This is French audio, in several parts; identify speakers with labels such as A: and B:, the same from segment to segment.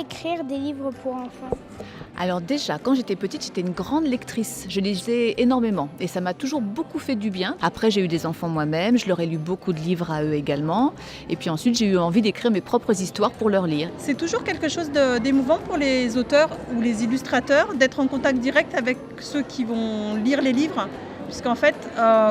A: écrire des livres pour enfants?
B: Alors déjà, quand j'étais petite, j'étais une grande lectrice. Je lisais énormément et ça m'a toujours beaucoup fait du bien. Après, j'ai eu des enfants moi-même, je leur ai lu beaucoup de livres à eux également. Et puis ensuite, j'ai eu envie d'écrire mes propres histoires pour leur lire.
C: C'est toujours quelque chose d'émouvant pour les auteurs ou les illustrateurs d'être en contact direct avec ceux qui vont lire les livres. Puisqu'en fait,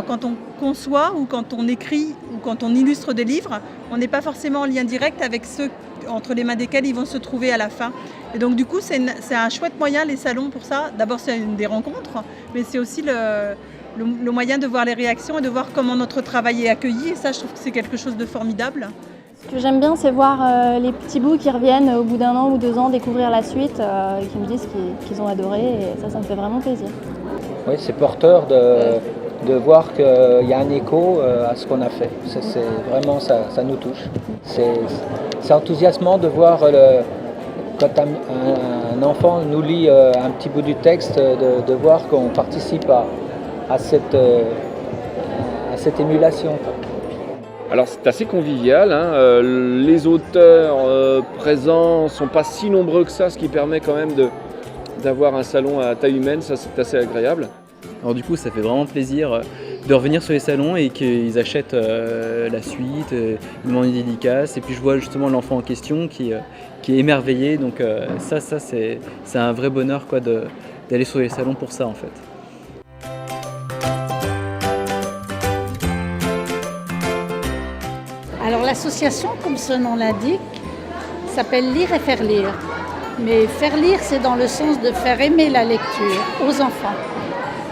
C: quand on conçoit ou quand on écrit ou quand on illustre des livres, on n'est pas forcément en lien direct avec ceux entre les mains desquels ils vont se trouver à la fin. Et donc du coup, c'est un chouette moyen, les salons, pour ça. D'abord, c'est des rencontres, mais c'est aussi le moyen de voir les réactions et de voir comment notre travail est accueilli. Et ça, je trouve que c'est quelque chose de formidable.
D: Ce que j'aime bien, c'est voir les petits bouts qui reviennent au bout d'1 an ou 2 ans découvrir la suite et qui me disent qu'ils ont adoré. Et ça me fait vraiment plaisir.
E: Oui, c'est porteur de voir qu'il y a un écho à ce qu'on a fait. C'est vraiment, ça nous touche. C'est enthousiasmant de voir quand un enfant nous lit un petit bout du texte, de voir qu'on participe à cette émulation.
F: Alors c'est assez convivial, hein. Les auteurs présents ne sont pas si nombreux que ça, ce qui permet quand même d'avoir un salon à taille humaine, ça c'est assez agréable.
G: Alors du coup ça fait vraiment plaisir de revenir sur les salons et qu'ils achètent la suite, ils demandent une dédicace et puis je vois justement l'enfant en question qui est émerveillé, donc ça c'est un vrai bonheur quoi, d'aller sur les salons pour ça en fait.
H: Alors l'association, comme son nom l'indique, s'appelle Lire et faire lire. Mais faire lire, c'est dans le sens de faire aimer la lecture aux enfants.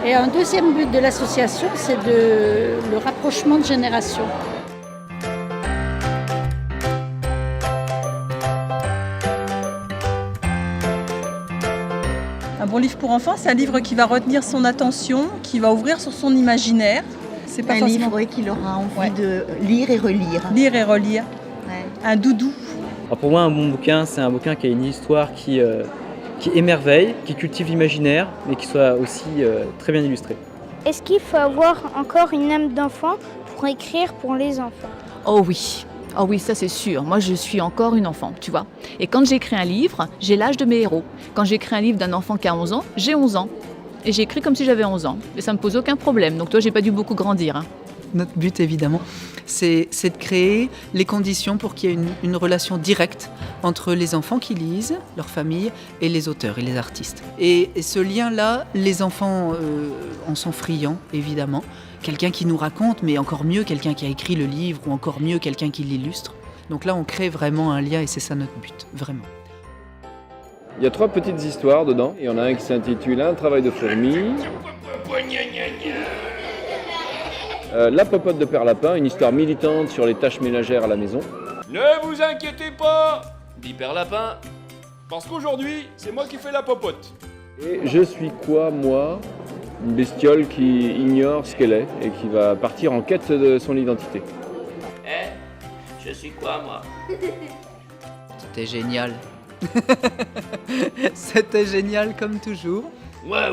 H: Et un deuxième but de l'association, c'est le rapprochement de générations.
C: Un bon livre pour enfants, c'est un livre qui va retenir son attention, qui va ouvrir sur son imaginaire. C'est pas
I: un
C: forcément...
I: livre qu'il aura envie de lire et relire.
C: Lire et relire.
I: Ouais.
C: Un doudou.
G: Alors pour moi, un bon bouquin, c'est un bouquin qui a une histoire qui émerveille, qui cultive l'imaginaire, mais qui soit aussi très bien illustré.
A: Est-ce qu'il faut avoir encore une âme d'enfant pour écrire pour les enfants?
B: Oh oui, ça c'est sûr. Moi, je suis encore une enfant, tu vois. Et quand j'écris un livre, j'ai l'âge de mes héros. Quand j'écris un livre d'un enfant qui a 11 ans, j'ai 11 ans. Et j'ai écrit comme si j'avais 11 ans. Et ça me pose aucun problème. Donc toi, j'ai pas dû beaucoup grandir. Hein.
J: Notre but, évidemment, c'est de créer les conditions pour qu'il y ait une relation directe entre les enfants qui lisent, leur famille, et les auteurs et les artistes. Et ce lien-là, les enfants en sont friands, évidemment. Quelqu'un qui nous raconte, mais encore mieux, quelqu'un qui a écrit le livre, ou encore mieux, quelqu'un qui l'illustre. Donc là, on crée vraiment un lien, et c'est ça notre but, vraiment.
F: Il y a 3 petites histoires dedans. Il y en a un qui s'intitule Un travail de fourmi. La popote de Père Lapin, une histoire militante sur les tâches ménagères à la maison.
K: Ne vous inquiétez pas, dit Père Lapin, parce qu'aujourd'hui, c'est moi qui fais la popote.
F: Et Je suis quoi, moi? Une bestiole qui ignore ce qu'elle est et qui va partir en quête de son identité.
K: Je suis quoi, moi?
J: C'était génial. C'était génial comme toujours.
K: Ouais.